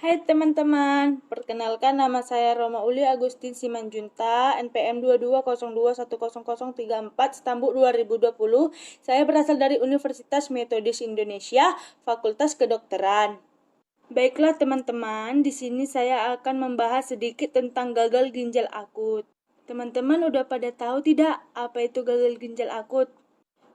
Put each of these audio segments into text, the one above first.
Hai teman-teman, perkenalkan nama saya Roma Uli Agustin Simanjunta, NPM 2202100034, Stambuk 2020. Saya berasal dari Universitas Metodis Indonesia, Fakultas Kedokteran. Baiklah teman-teman, di sini saya akan membahas sedikit tentang gagal ginjal akut. Teman-teman udah pada tahu tidak apa itu gagal ginjal akut?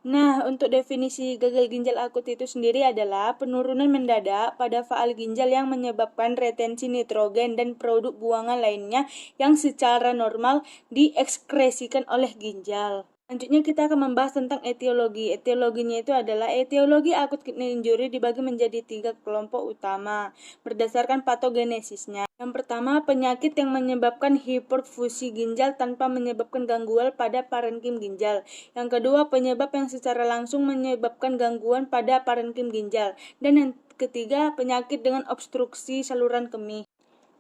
Nah, untuk definisi gagal ginjal akut itu sendiri adalah penurunan mendadak pada faal ginjal yang menyebabkan retensi nitrogen dan produk buangan lainnya yang secara normal diekskresikan oleh ginjal. Selanjutnya kita akan membahas tentang etiologi. Etiologinya itu adalah etiologi akut kidney injury dibagi menjadi 3 kelompok utama berdasarkan patogenesisnya. Yang pertama, penyakit yang menyebabkan hiperfusi ginjal tanpa menyebabkan gangguan pada parenkim ginjal. Yang kedua, penyebab yang secara langsung menyebabkan gangguan pada parenkim ginjal. Dan yang ketiga, penyakit dengan obstruksi saluran kemih.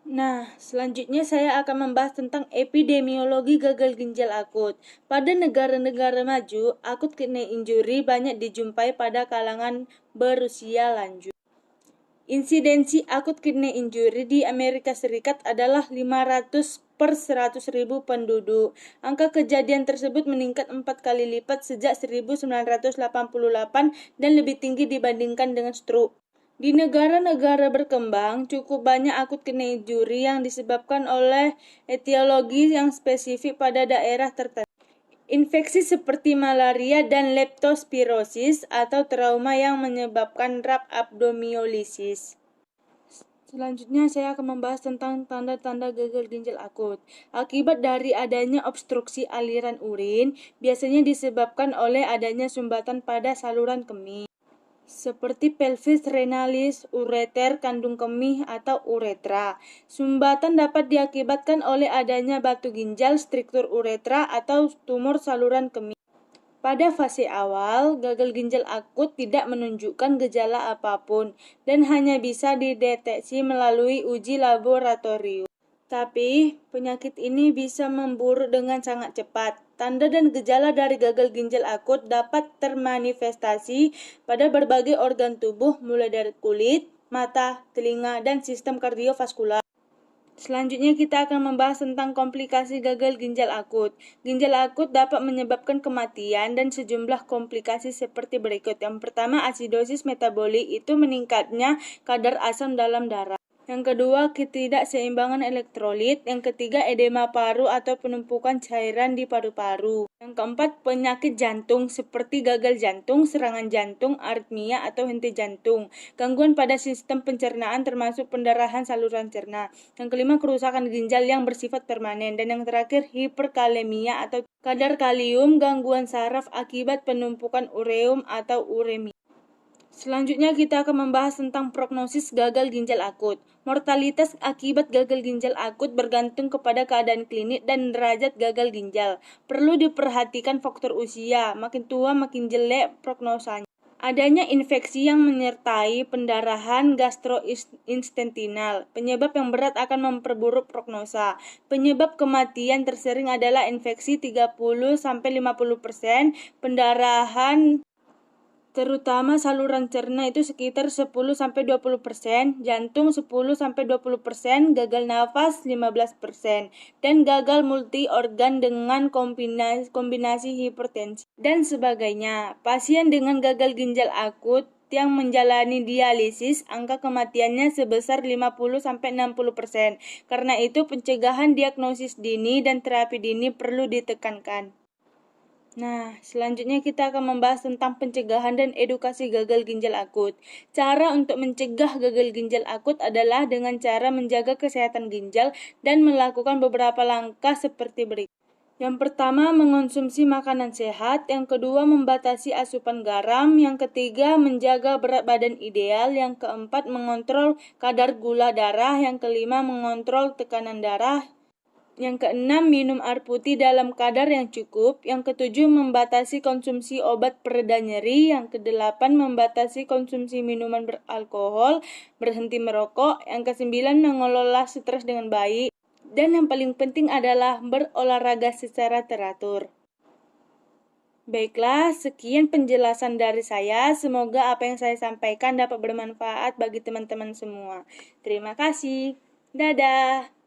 Nah, selanjutnya saya akan membahas tentang epidemiologi gagal ginjal akut. Pada negara-negara maju, akut kidney injury banyak dijumpai pada kalangan berusia lanjut. Insidensi akut kidney injury di Amerika Serikat adalah 500 per 100.000 penduduk. Angka kejadian tersebut meningkat 4 kali lipat sejak 1988 dan lebih tinggi dibandingkan dengan stroke. Di negara-negara berkembang, cukup banyak akut kidney injury yang disebabkan oleh etiologi yang spesifik pada daerah tertentu. Infeksi seperti malaria dan leptospirosis atau trauma yang menyebabkan rhabdomyolysis. Selanjutnya saya akan membahas tentang tanda-tanda gagal ginjal akut. Akibat dari adanya obstruksi aliran urin, biasanya disebabkan oleh adanya sumbatan pada saluran kemih, seperti pelvis renalis, ureter, kandung kemih, atau uretra. Sumbatan dapat diakibatkan oleh adanya batu ginjal, struktur uretra, atau tumor saluran kemih. Pada fase awal, gagal ginjal akut tidak menunjukkan gejala apapun dan hanya bisa dideteksi melalui uji laboratorium. Tapi, penyakit ini bisa memburuk dengan sangat cepat. Tanda dan gejala dari gagal ginjal akut dapat termanifestasi pada berbagai organ tubuh mulai dari kulit, mata, telinga, dan sistem kardiovaskular. Selanjutnya kita akan membahas tentang komplikasi gagal ginjal akut. Ginjal akut dapat menyebabkan kematian dan sejumlah komplikasi seperti berikut. Yang pertama, asidosis metabolik, itu meningkatnya kadar asam dalam darah. Yang kedua, ketidakseimbangan elektrolit. Yang ketiga, edema paru atau penumpukan cairan di paru-paru. Yang keempat, penyakit jantung seperti gagal jantung, serangan jantung, aritmia atau henti jantung. Gangguan pada sistem pencernaan termasuk pendarahan saluran cerna. Yang kelima, kerusakan ginjal yang bersifat permanen. Dan yang terakhir, hiperkalemia atau kadar kalium, gangguan saraf akibat penumpukan ureum atau uremia. Selanjutnya kita akan membahas tentang prognosis gagal ginjal akut. Mortalitas akibat gagal ginjal akut bergantung kepada keadaan klinik dan derajat gagal ginjal. Perlu diperhatikan faktor usia, makin tua makin jelek prognosanya. Adanya infeksi yang menyertai pendarahan gastrointestinal. Penyebab yang berat akan memperburuk prognosa. Penyebab kematian tersering adalah infeksi 30-50%, pendarahan terutama saluran cerna itu sekitar 10-20%, jantung 10-20%, gagal nafas 15%, dan gagal multi organ dengan kombinasi hipertensi dan sebagainya. Pasien dengan gagal ginjal akut yang menjalani dialisis, angka kematiannya sebesar 50-60%. Karena itu pencegahan, diagnosis dini, dan terapi dini perlu ditekankan. Nah, selanjutnya kita akan membahas tentang pencegahan dan edukasi gagal ginjal akut. Cara untuk mencegah gagal ginjal akut adalah dengan cara menjaga kesehatan ginjal dan melakukan beberapa langkah seperti berikut. Yang pertama, mengonsumsi makanan sehat. Yang kedua, membatasi asupan garam. Yang ketiga, menjaga berat badan ideal. Yang keempat, mengontrol kadar gula darah. Yang kelima, mengontrol tekanan darah. Yang keenam, minum air putih dalam kadar yang cukup. Yang ketujuh, membatasi konsumsi obat pereda nyeri. Yang kedelapan, membatasi konsumsi minuman beralkohol, berhenti merokok. Yang kesembilan, mengelola stres dengan baik. Dan yang paling penting adalah berolahraga secara teratur. Baiklah, sekian penjelasan dari saya. Semoga apa yang saya sampaikan dapat bermanfaat bagi teman-teman semua. Terima kasih. Dadah.